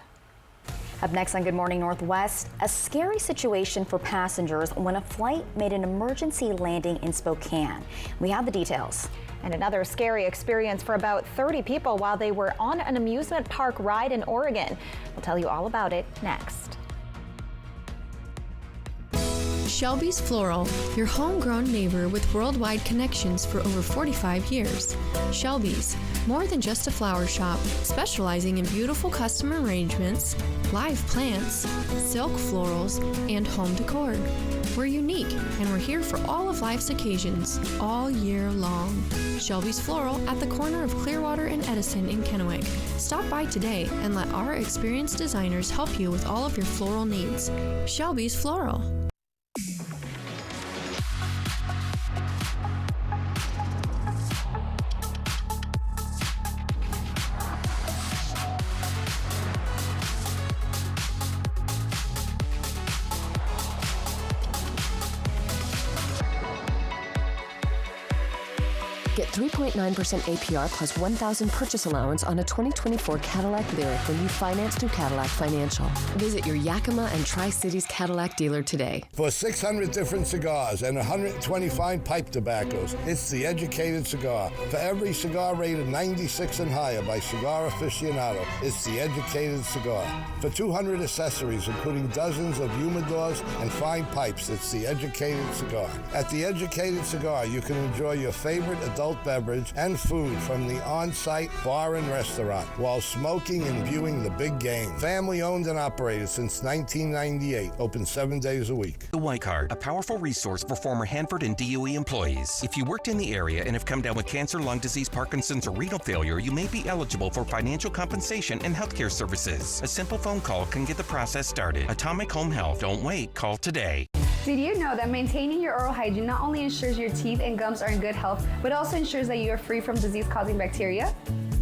Up next on Good Morning Northwest, a scary situation for passengers when a flight made an emergency landing in Spokane. We have the details. And another scary experience for about 30 people while they were on an amusement park ride in Oregon. We'll tell you all about it next. Shelby's Floral, your homegrown neighbor with worldwide connections for over 45 years. Shelby's, more than just a flower shop, specializing in beautiful custom arrangements, live plants, silk florals, and home decor. We're unique, and we're here for all of life's occasions, all year long. Shelby's Floral at the corner of Clearwater and Edison in Kennewick. Stop by today and let our experienced designers help you with all of your floral needs. Shelby's Floral. Get 3.9% APR plus $1,000 purchase allowance on a 2024 Cadillac Lyriq when you finance through Cadillac Financial. Visit your Yakima and Tri-Cities Cadillac dealer today. For 600 different cigars and 125 pipe tobaccos, it's The Educated Cigar. For every cigar rated 96 and higher by Cigar Aficionado, it's The Educated Cigar. For 200 accessories, including dozens of humidors and fine pipes, it's The Educated Cigar. At The Educated Cigar, you can enjoy your favorite adult beverage and food from the on-site bar and restaurant while smoking and viewing the big game. Family owned and operated since 1998. Open 7 days a week. The White Card, a powerful resource for former Hanford and DOE employees. If you worked in the area and have come down with cancer, lung disease, Parkinson's, or renal failure, you may be eligible for financial compensation and healthcare services. A simple phone call can get the process started. Atomic Home Health. Don't wait. Call today. Did you know that maintaining your oral hygiene not only ensures your teeth and gums are in good health, but also ensures that you are free from disease-causing bacteria?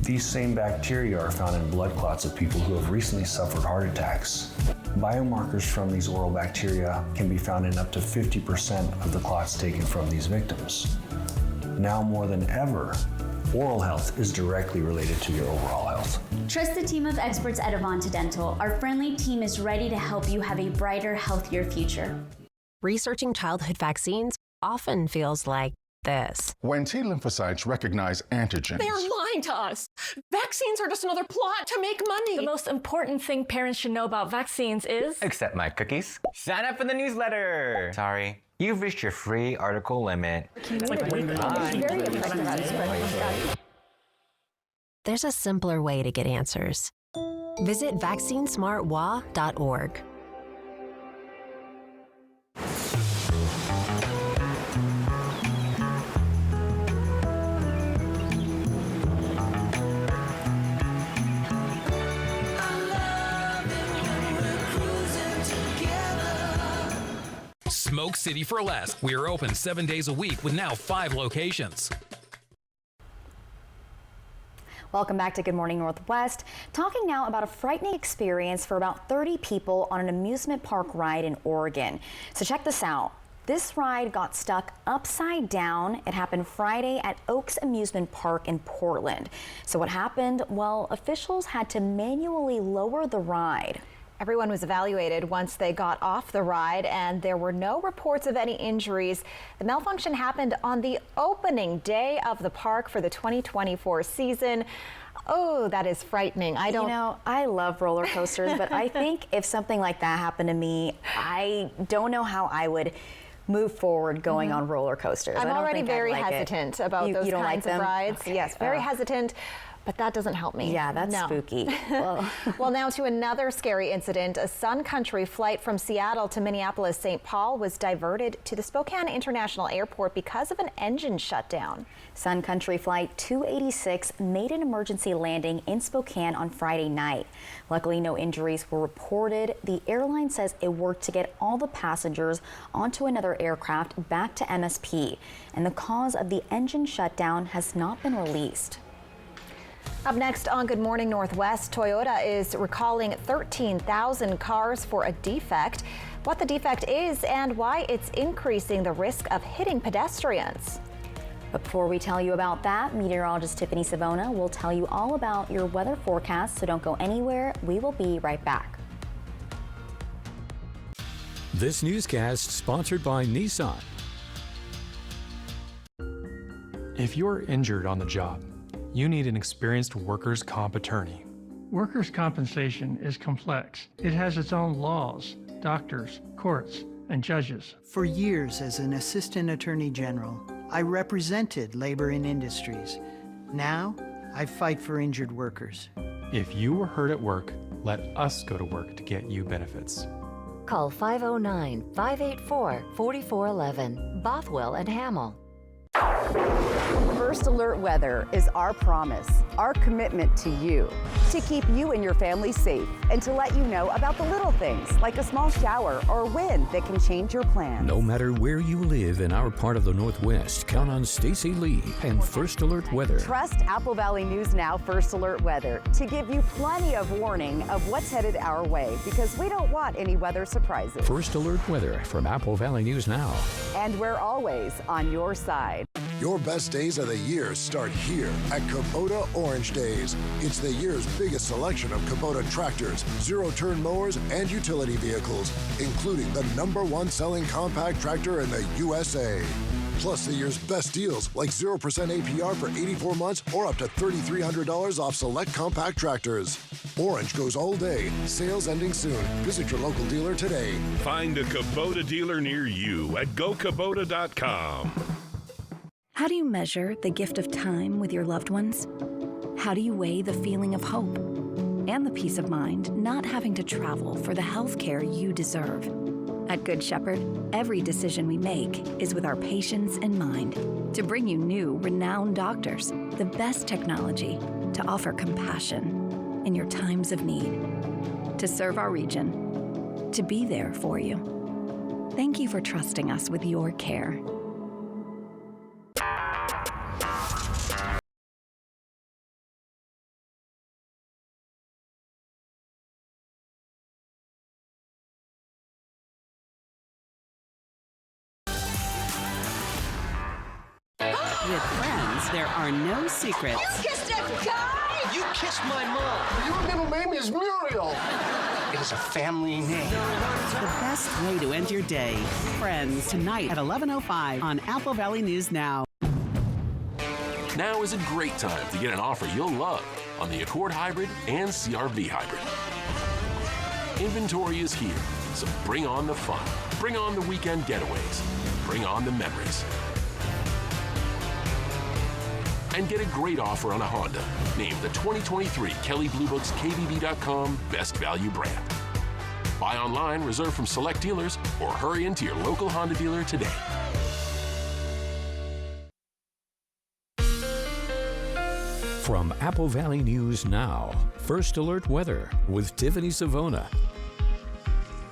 These same bacteria are found in blood clots of people who have recently suffered heart attacks. Biomarkers from these oral bacteria can be found in up to 50% of the clots taken from these victims. Now more than ever, oral health is directly related to your overall health. Trust the team of experts at Avanta Dental. Our friendly team is ready to help you have a brighter, healthier future. Researching childhood vaccines often feels like this. When T lymphocytes recognize antigens, they are lying to us. Vaccines are just another plot to make money. The most important thing parents should know about vaccines is... Accept my cookies. Sign up for the newsletter. Sorry, you've reached your free article limit. There's a simpler way to get answers. Visit vaccinesmartwa.org. Smoke City for Less. We are open 7 days a week with now 5 locations. Welcome back to Good Morning Northwest. Talking now about a frightening experience for about 30 people on an amusement park ride in Oregon. So check this out. This ride got stuck upside down. It happened Friday at Oaks Amusement Park in Portland. So what happened? Well, officials had to manually lower the ride. Everyone was evaluated once they got off the ride, and there were no reports of any injuries. The malfunction happened on the opening day of the park for the 2024 season. Oh, that is frightening. I love roller coasters, but I think if something like that happened to me, I don't know how I would move forward going on roller coasters. I'm already very hesitant about those kinds of rides. Okay. Yes, very hesitant. But that doesn't help me. Yeah, that's spooky. Well, now to another scary incident. A Sun Country flight from Seattle to Minneapolis-St. Paul was diverted to the Spokane International Airport because of an engine shutdown. Sun Country Flight 286 made an emergency landing in Spokane on Friday night. Luckily, no injuries were reported. The airline says it worked to get all the passengers onto another aircraft back to MSP, and the cause of the engine shutdown has not been released. Up next on Good Morning Northwest, Toyota is recalling 13,000 cars for a defect. What the defect is and why it's increasing the risk of hitting pedestrians. But before we tell you about that, meteorologist Tiffany Savona will tell you all about your weather forecast, so don't go anywhere. We will be right back. This newscast sponsored by Nissan. If you're injured on the job, you need an experienced workers' comp attorney. Workers' compensation is complex. It has its own laws, doctors, courts, and judges. For years as an assistant attorney general, I represented labor in industries. Now, I fight for injured workers. If you were hurt at work, let us go to work to get you benefits. Call 509-584-4411, Bothwell and Hamill. First Alert Weather is our promise, our commitment to you, to keep you and your family safe, and to let you know about the little things like a small shower or wind that can change your plans. No matter where you live in our part of the Northwest, count on Stacy Lee and First Alert Weather. Trust Apple Valley News Now First Alert Weather to give you plenty of warning of what's headed our way, because we don't want any weather surprises. First Alert Weather from Apple Valley News Now. And we're always on your side. Your best days of the year start here at Kubota Orange Days. It's the year's biggest selection of Kubota tractors, zero-turn mowers, and utility vehicles, including the #1 selling compact tractor in the USA. Plus the year's best deals, like 0% APR for 84 months or up to $3,300 off select compact tractors. Orange goes all day. Sales ending soon. Visit your local dealer today. Find a Kubota dealer near you at gokubota.com. How do you measure the gift of time with your loved ones? How do you weigh the feeling of hope and the peace of mind not having to travel for the health care you deserve? At Good Shepherd, every decision we make is with our patients in mind, to bring you new, renowned doctors, the best technology, to offer compassion in your times of need, to serve our region, to be there for you. Thank you for trusting us with your care. With friends, there are no secrets. You kissed a guy? You kissed my mom. Your middle name is Muriel. It is a family name. The best way to end your day. Friends, tonight at 11:05 on Apple Valley News Now. Now is a great time to get an offer you'll love on the Accord Hybrid and CR-V Hybrid. Inventory is here, so bring on the fun. Bring on the weekend getaways. Bring on the memories. And get a great offer on a Honda, named the 2023 Kelley Blue Book's KBB.com Best Value Brand. Buy online, reserve from select dealers, or hurry into your local Honda dealer today. From Apple Valley News Now, First Alert Weather with Tiffany Savona.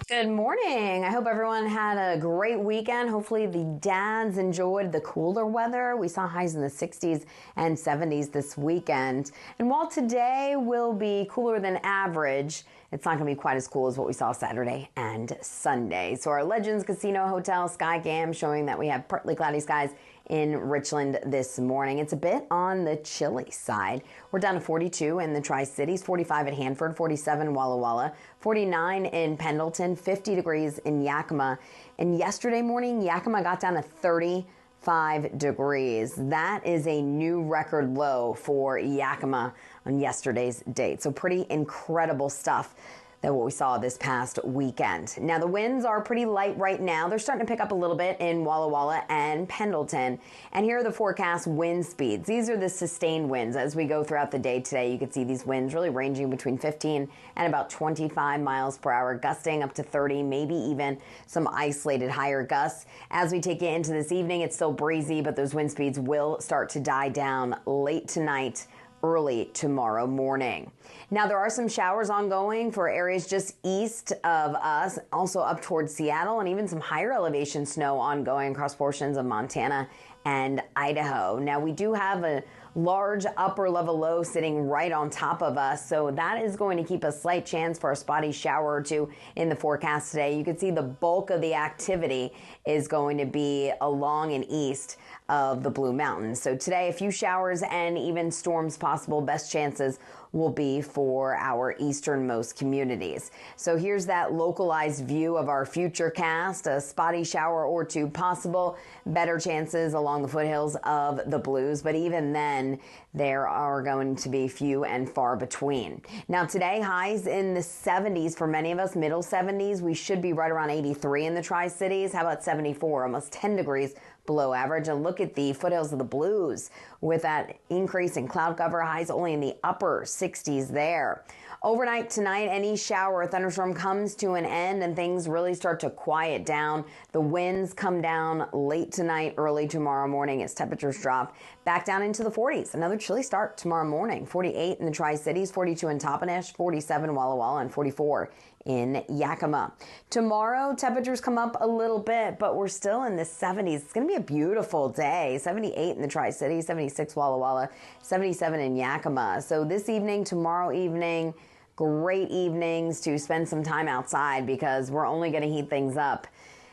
Good morning. I hope everyone had a great weekend. Hopefully the dads enjoyed the cooler weather. We saw highs in the 60s and 70s this weekend. And while today will be cooler than average, it's not going to be quite as cool as what we saw Saturday and Sunday. So our Legends Casino Hotel Skycam showing that we have partly cloudy skies in Richland this morning. It's a bit on the chilly side. We're down to 42 in the Tri-Cities, 45 at Hanford, 47 Walla Walla, 49 in Pendleton, 50 degrees in Yakima. And yesterday morning, Yakima got down to 35 degrees. That is a new record low for Yakima on yesterday's date. So pretty incredible stuff than what we saw this past weekend. Now the winds are pretty light right now. They're starting to pick up a little bit in Walla Walla and Pendleton. And here are the forecast wind speeds. These are the sustained winds as we go throughout the day today. You can see these winds really ranging between 15 and about 25 miles per hour, gusting up to 30, maybe even some isolated higher gusts. As we take it into this evening, it's still breezy, but those wind speeds will start to die down late tonight, early tomorrow morning. Now there are some showers ongoing for areas just east of us, also up towards Seattle, and even some higher elevation snow ongoing across portions of Montana and Idaho. Now we do have a large upper level low sitting right on top of us, so that is going to keep a slight chance for a spotty shower or two in the forecast today. You can see the bulk of the activity is going to be along and east of the Blue Mountains. So today, a few showers and even storms possible. Best chances will be for our easternmost communities. So here's that localized view of our future cast. A spotty shower or two possible. Better chances along the foothills of the Blues, but even then, there are going to be few and far between. Now today, highs in the 70s for many of us, middle 70s. We should be right around 83 in the Tri-Cities. How about 74, almost 10 degrees below average? And look at the foothills of the Blues with that increase in cloud cover, highs only in the upper 60s there. Overnight tonight, any shower or thunderstorm comes to an end and things really start to quiet down. The winds come down late tonight, early tomorrow morning as temperatures drop back down into the 40s. Another chilly start tomorrow morning. 48 in the Tri-Cities, 42 in Toppenish, 47 Walla Walla, and 44 in Yakima. Tomorrow, temperatures come up a little bit, but we're still in the 70s. It's going to be a beautiful day. 78 in the Tri-Cities, 76 Walla Walla, 77 in Yakima. So this evening, tomorrow evening, great evenings to spend some time outside because we're only going to heat things up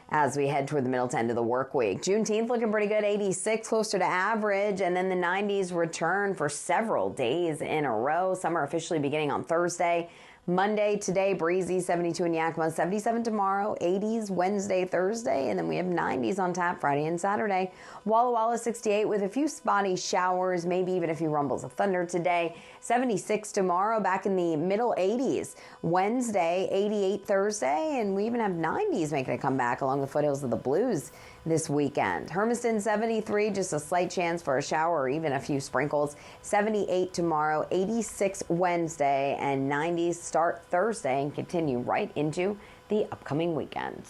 as we head toward the middle to end of the work week. Juneteenth looking pretty good, 86, closer to average, and then the 90s return for several days in a row. Summer officially beginning on Thursday. Monday, today, breezy, 72 in Yakima, 77 tomorrow, 80s Wednesday, Thursday, and then we have 90s on tap Friday and Saturday. Walla Walla, 68 with a few spotty showers, maybe even a few rumbles of thunder today. 76 tomorrow, back in the middle 80s. Wednesday, 88 Thursday, and we even have 90s making a comeback along the foothills of the Blues this weekend. Hermiston, 73, just a slight chance for a shower or even a few sprinkles. 78 tomorrow, 86 Wednesday, and 90s start Thursday and continue right into the upcoming weekend.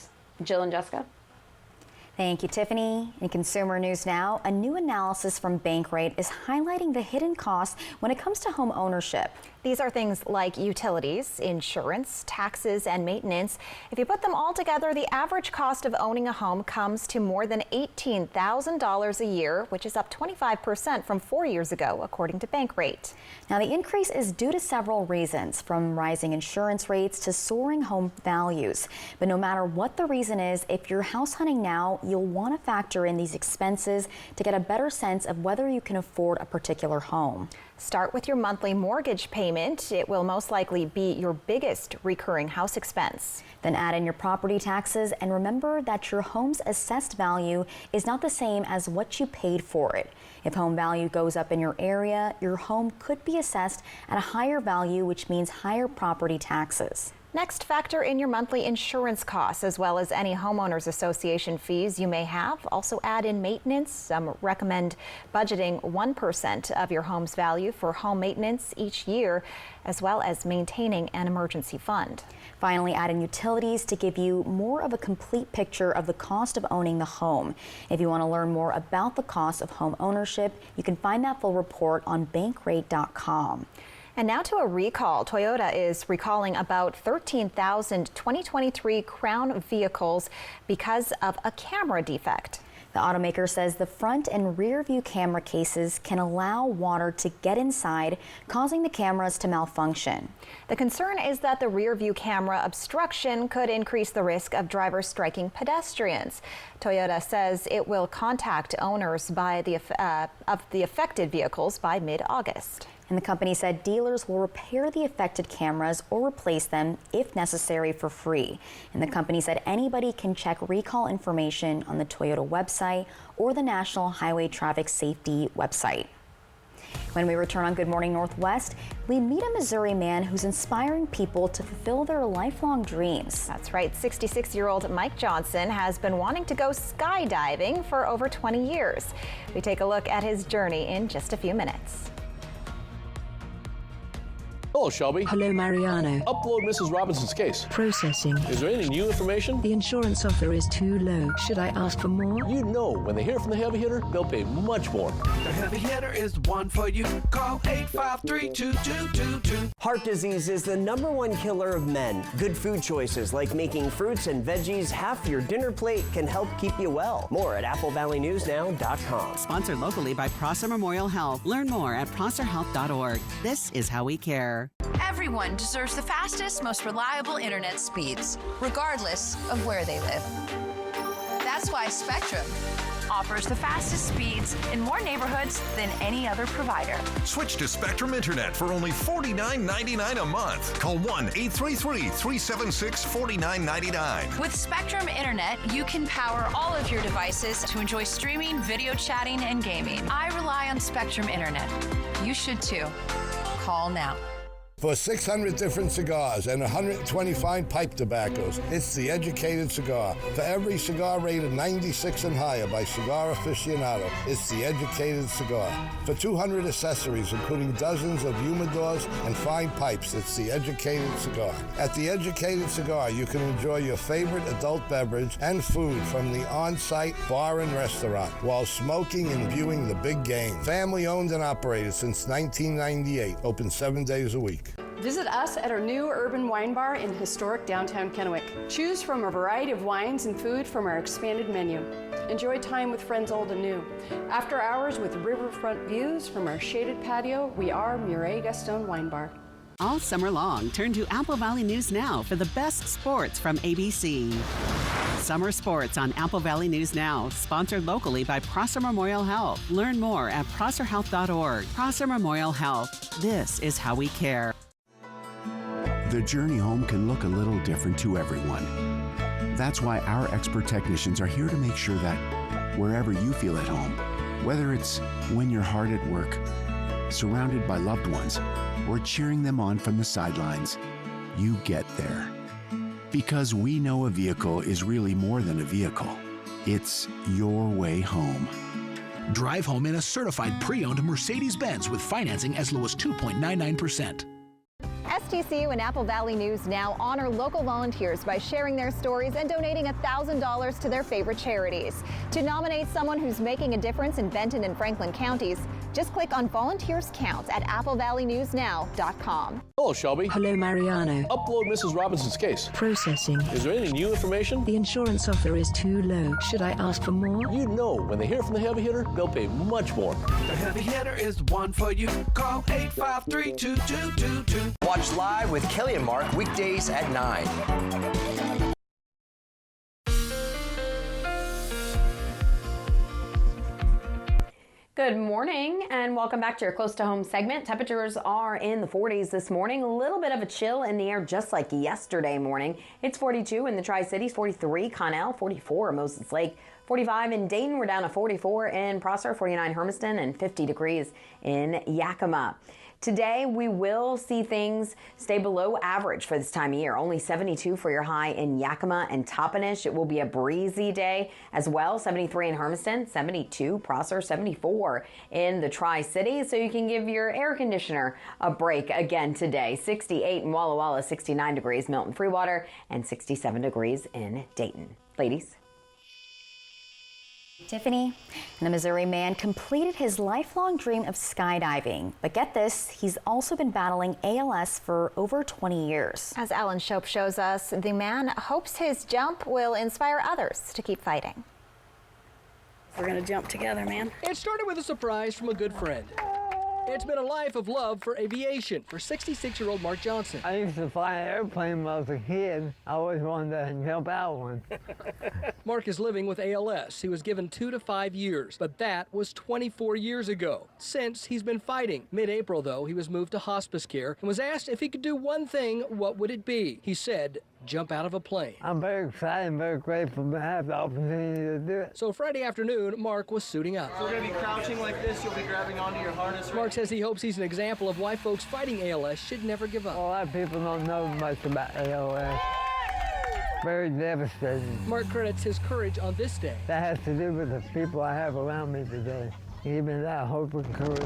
Jill and Jessica. Thank you, Tiffany. In Consumer News now, a new analysis from Bankrate is highlighting the hidden costs when it comes to home ownership. These are things like utilities, insurance, taxes, and maintenance. If you put them all together, the average cost of owning a home comes to more than $18,000 a year, which is up 25% from 4 years ago, according to Bankrate. Now, the increase is due to several reasons, from rising insurance rates to soaring home values. But no matter what the reason is, if you're house hunting now, you'll want to factor in these expenses to get a better sense of whether you can afford a particular home. Start with your monthly mortgage payment. It will most likely be your biggest recurring house expense. Then add in your property taxes and remember that your home's assessed value is not the same as what you paid for it. If home value goes up in your area, your home could be assessed at a higher value, which means higher property taxes. Next, factor in your monthly insurance costs as well as any homeowners association fees you may have. Also add in maintenance. Some recommend budgeting 1% of your home's value for home maintenance each year, as well as maintaining an emergency fund. Finally, add in utilities to give you more of a complete picture of the cost of owning the home. If you want to learn more about the cost of home ownership, you can find that full report on bankrate.com. And now to a recall. Toyota is recalling about 13,000 2023 Crown vehicles because of a camera defect. The automaker says the front and rear view camera cases can allow water to get inside, causing the cameras to malfunction. The concern is that the rear view camera obstruction could increase the risk of drivers striking pedestrians. Toyota says it will contact owners of the affected vehicles by mid-August. And the company said dealers will repair the affected cameras or replace them if necessary for free. And the company said anybody can check recall information on the Toyota website or the National Highway Traffic Safety website. When we return on Good Morning Northwest, we meet a Missouri man who's inspiring people to fulfill their lifelong dreams. That's right. 66-year-old Mike Johnson has been wanting to go skydiving for over 20 years. We take a look at his journey in just a few minutes. Hello, Shelby. Hello, Mariano. Upload Mrs. Robinson's case. Processing. Is there any new information? The insurance offer is too low. Should I ask for more? You know, when they hear from the heavy hitter, they'll pay much more. The heavy hitter is the one for you. Call 853-2222. Heart disease is the #1 killer of men. Good food choices like making fruits and veggies half your dinner plate can help keep you well. More at AppleValleyNewsNow.com. Sponsored locally by Prosser Memorial Health. Learn more at prosserhealth.org. This is how we care. Everyone deserves the fastest, most reliable internet speeds, regardless of where they live. That's why Spectrum offers the fastest speeds in more neighborhoods than any other provider. Switch to Spectrum Internet for only $49.99 a month. Call 1-833-376-4999. With Spectrum Internet, you can power all of your devices to enjoy streaming, video chatting, and gaming. I rely on Spectrum Internet. You should too. Call now. For 600 different cigars and 120 fine pipe tobaccos, it's The Educated Cigar. For every cigar rated 96 and higher by Cigar Aficionado, it's The Educated Cigar. For 200 accessories, including dozens of humidors and fine pipes, it's The Educated Cigar. At The Educated Cigar, you can enjoy your favorite adult beverage and food from the on-site bar and restaurant while smoking and viewing the big game. Family owned and operated since 1998, open 7 days a week. Visit us at our new urban wine bar in historic downtown Kennewick. Choose from a variety of wines and food from our expanded menu. Enjoy time with friends old and new. After hours with riverfront views from our shaded patio, we are Murray Gaston Wine Bar. All summer long, turn to Apple Valley News Now for the best sports from ABC. Summer sports on Apple Valley News Now, sponsored locally by Prosser Memorial Health. Learn more at prosserhealth.org. Prosser Memorial Health. This is how we care. The journey home can look a little different to everyone. That's why our expert technicians are here to make sure that wherever you feel at home, whether it's when you're hard at work, surrounded by loved ones, or cheering them on from the sidelines, you get there. Because we know a vehicle is really more than a vehicle. It's your way home. Drive home in a certified pre-owned Mercedes-Benz with financing as low as 2.99%. STCU and Apple Valley News Now honor local volunteers by sharing their stories and donating $1,000 to their favorite charities. To nominate someone who's making a difference in Benton and Franklin counties, just click on Volunteers Count at applevalleynewsnow.com. Hello, Shelby. Hello, Mariano. Upload Mrs. Robinson's case. Processing. Is there any new information? The insurance offer is too low. Should I ask for more? You know, when they hear from the heavy hitter, they'll pay much more. The heavy hitter is the one for you. Call 853-2222. Watch live with Kelly and Mark weekdays at 9. Good morning and welcome back to your Close to Home segment. Temperatures are in the 40s this morning. A little bit of a chill in the air just like yesterday morning. It's 42 in the Tri-Cities, 43 Connell, 44 Moses Lake, 45 in Dayton. We're down to 44 in Prosser, 49 Hermiston, and 50 degrees in Yakima. Today, we will see things stay below average for this time of year. Only 72 for your high in Yakima and Toppenish. It will be a breezy day as well. 73 in Hermiston, 72 Prosser, 74 in the Tri-Cities. So you can give your air conditioner a break again today. 68 in Walla Walla, 69 degrees Milton Freewater, and 67 degrees in Dayton. Ladies. Tiffany, and a Missouri man completed his lifelong dream of skydiving. But get this, he's also been battling ALS for over 20 years. As Alan Shope shows us, the man hopes his jump will inspire others to keep fighting. We're gonna jump together, man. It started with a surprise from a good friend. It's been a life of love for aviation for 66-year-old Mark Johnson. I used to fly an airplane when I was a kid. I always wanted to jump out one. Mark is living with ALS. He was given 2 to 5 years, but that was 24 years ago. Since, he's been fighting. Mid-April, though, he was moved to hospice care and was asked if he could do one thing, what would it be? He said, jump out of a plane. I'm very excited and very grateful to have the opportunity to do it. So Friday afternoon, Mark was suiting up. So we're going to be crouching like this. You'll be grabbing onto your harness. Mark says he hopes he's an example of why folks fighting ALS should never give up. A lot of people don't know much about ALS. Very devastating. Mark credits his courage on this day. That has to do with the people I have around me today. Give me that hope and courage.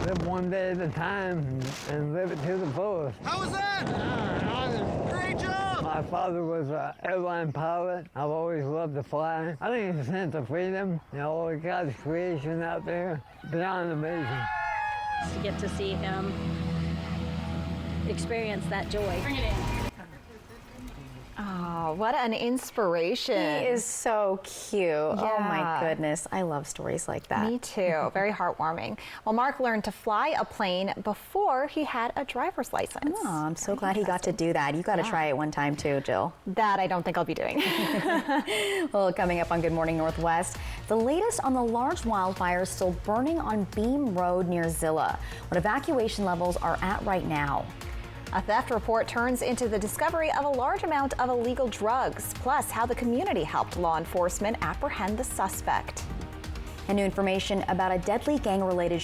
Live one day at a time and live it to the fullest. How was that? Great job! My father was an airline pilot. I've always loved to fly. I think it's a sense of freedom. You know, all God's creation out there, beyond amazing. To get to see him experience that joy. Bring it in. Oh, what an inspiration. He is so cute. Yeah. Oh my goodness. I love stories like that. Me too. Very heartwarming. Well, Mark learned to fly a plane before he had a driver's license. Oh, I'm so glad he got to do that. You got to try it one time too, Jill. That I don't think I'll be doing. Well, coming up on Good Morning Northwest, the latest on the large wildfires still burning on Beam Road near Zillah. What evacuation levels are at right now. A theft report turns into the discovery of a large amount of illegal drugs, plus how the community helped law enforcement apprehend the suspect. And new information about a deadly gang-related